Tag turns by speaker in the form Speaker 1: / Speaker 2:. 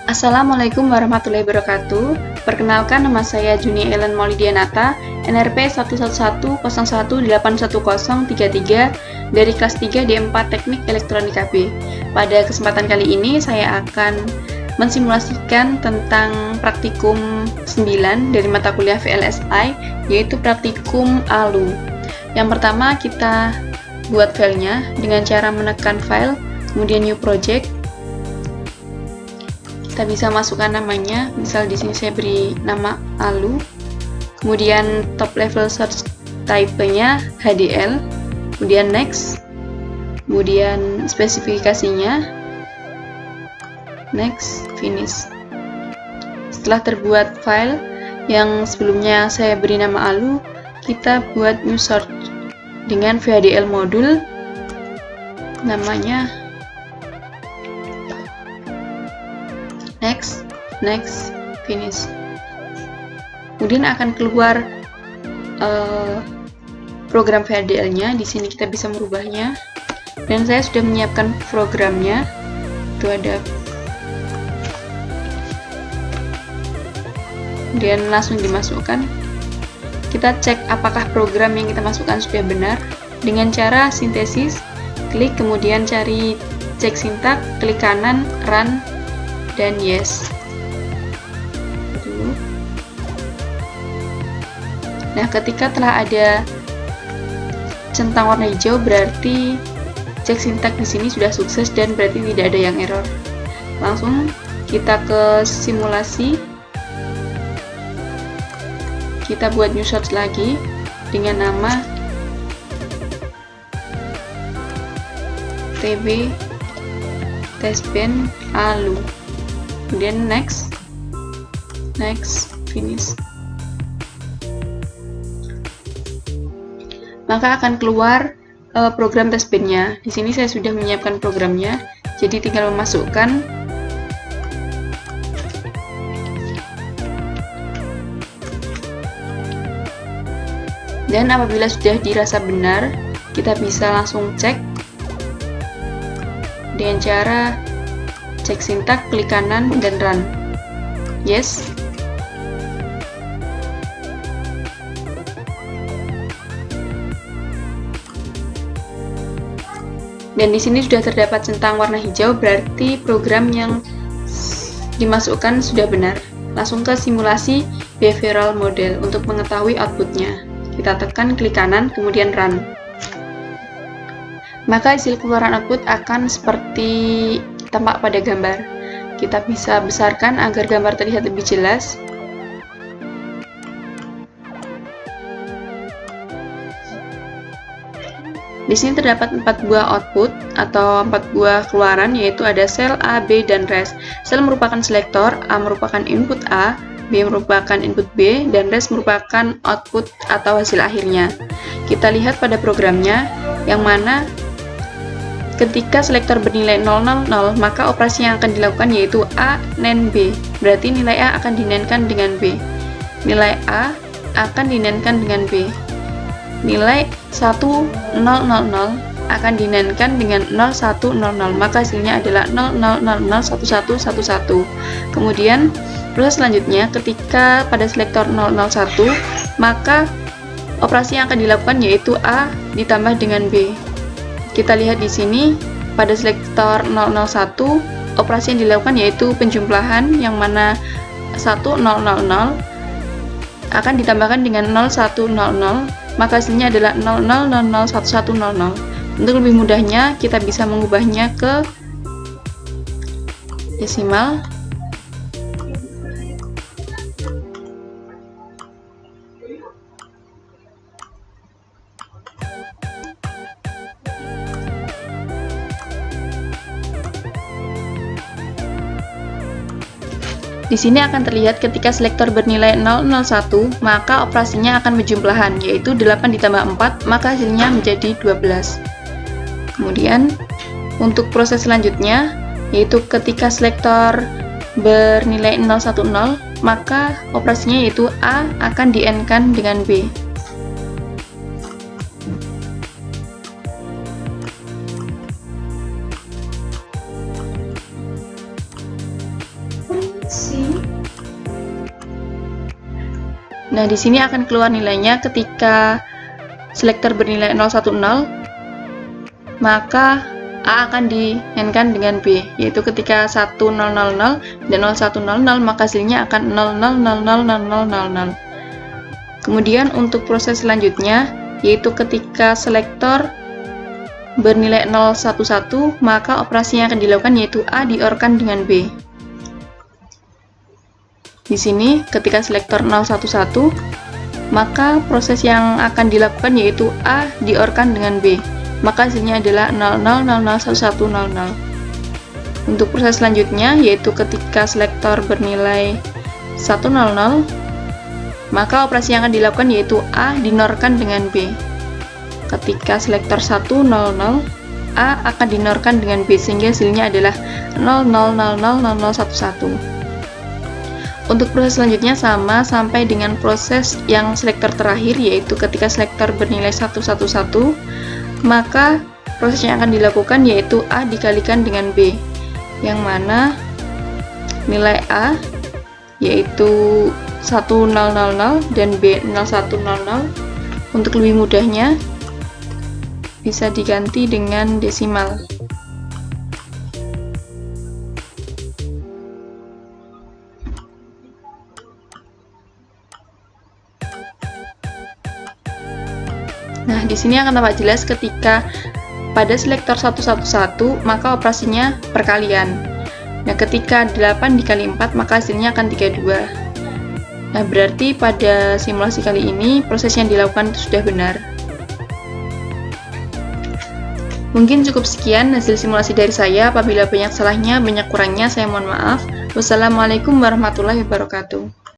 Speaker 1: Assalamualaikum warahmatullahi wabarakatuh. Perkenalkan, nama saya Juni Ellen Maulidianata, NRP 11101811033 dari kelas 3 D4 Teknik Elektronika B. Pada kesempatan kali ini saya akan mensimulasikan tentang praktikum 9 dari mata kuliah VLSI, yaitu praktikum ALU. Yang pertama, kita buat filenya dengan cara menekan file, kemudian new project. Kita bisa masukkan namanya, misal di sini saya beri nama ALU, kemudian top level search type-nya HDL, kemudian next, kemudian spesifikasinya, next, finish. Setelah terbuat file yang sebelumnya saya beri nama ALU, kita buat new search dengan VHDL modul, namanya next, finish. Kemudian akan keluar program VHDL-nya. Di sini kita bisa merubahnya. Dan saya sudah menyiapkan programnya. Itu ada. Kemudian langsung dimasukkan. Kita cek apakah program yang kita masukkan sudah benar dengan cara sintesis. Klik, kemudian cari cek sintak, klik kanan, run, dan yes. Nah, ketika telah ada centang warna hijau, berarti cek sintak di sini sudah sukses dan berarti tidak ada yang error. Langsung kita ke simulasi. Kita buat new search lagi dengan nama TB testbench ALU. Kemudian next, finish. Maka akan keluar program testbench-nya. Di sini saya sudah menyiapkan programnya, jadi tinggal memasukkan. Dan apabila sudah dirasa benar, kita bisa langsung cek dengan cara cek sintak, klik kanan, dan run. Yes. Dan di sini sudah terdapat centang warna hijau, berarti program yang dimasukkan sudah benar. Langsung ke simulasi behavioral model untuk mengetahui outputnya. Kita tekan klik kanan, kemudian run. Maka hasil keluaran output akan seperti tampak pada gambar. Kita bisa besarkan agar gambar terlihat lebih jelas. Di sini terdapat 4 buah output atau 4 buah keluaran, yaitu ada sel A, B, dan rest. Sel merupakan selektor, A merupakan input A, B merupakan input B, dan rest merupakan output atau hasil akhirnya. Kita lihat pada programnya, yang mana ketika selektor bernilai 000, maka operasi yang akan dilakukan yaitu A NAND B. Berarti nilai A akan dinankan dengan B. Nilai A akan dinankan dengan B. Nilai 1000 akan dinankan dengan 0100. Maka hasilnya adalah 00001111. Kemudian proses selanjutnya, ketika pada selektor 001, maka operasi yang akan dilakukan yaitu A ditambah dengan B. Kita lihat di sini pada selektor 001, operasi yang dilakukan yaitu penjumlahan, yang mana 1000 akan ditambahkan dengan 0100, maka hasilnya adalah 00001100. Untuk lebih mudahnya, kita bisa mengubahnya ke desimal. Di sini akan terlihat ketika selektor bernilai 001, maka operasinya akan menjumlahan, yaitu 8 ditambah 4, maka hasilnya menjadi 12. Kemudian, untuk proses selanjutnya, yaitu ketika selektor bernilai 010, maka operasinya yaitu A akan di-AND-kan dengan B. Nah, di sini akan keluar nilainya ketika selektor bernilai 010, maka A akan di-AND-kan dengan B, yaitu ketika 1000 dan 0100, maka hasilnya akan 000000. Kemudian untuk proses selanjutnya, yaitu ketika selektor bernilai 011, maka operasi yang akan dilakukan yaitu A di-OR-kan dengan B. Di sini, ketika selektor 011, maka proses yang akan dilakukan yaitu A di-OR-kan dengan B. Maka hasilnya adalah 00001100. Untuk proses selanjutnya, yaitu ketika selektor bernilai 100, maka operasi yang akan dilakukan yaitu A di-NOR-kan dengan B. Ketika selektor 100, A akan di-NOR-kan dengan B, sehingga hasilnya adalah 00000011. Untuk proses selanjutnya sama sampai dengan proses yang selektor terakhir, yaitu ketika selektor bernilai 111, maka proses yang akan dilakukan yaitu A dikalikan dengan B, yang mana nilai A yaitu 1000 dan B 0100. Untuk lebih mudahnya bisa diganti dengan desimal. Nah, di sini akan tampak jelas ketika pada selektor 111, maka operasinya perkalian. Nah, ketika 8 dikali 4, maka hasilnya akan 32. Nah, berarti pada simulasi kali ini, proses yang dilakukan itu sudah benar. Mungkin cukup sekian hasil simulasi dari saya. Apabila banyak salahnya, banyak kurangnya, saya mohon maaf. Wassalamualaikum warahmatullahi wabarakatuh.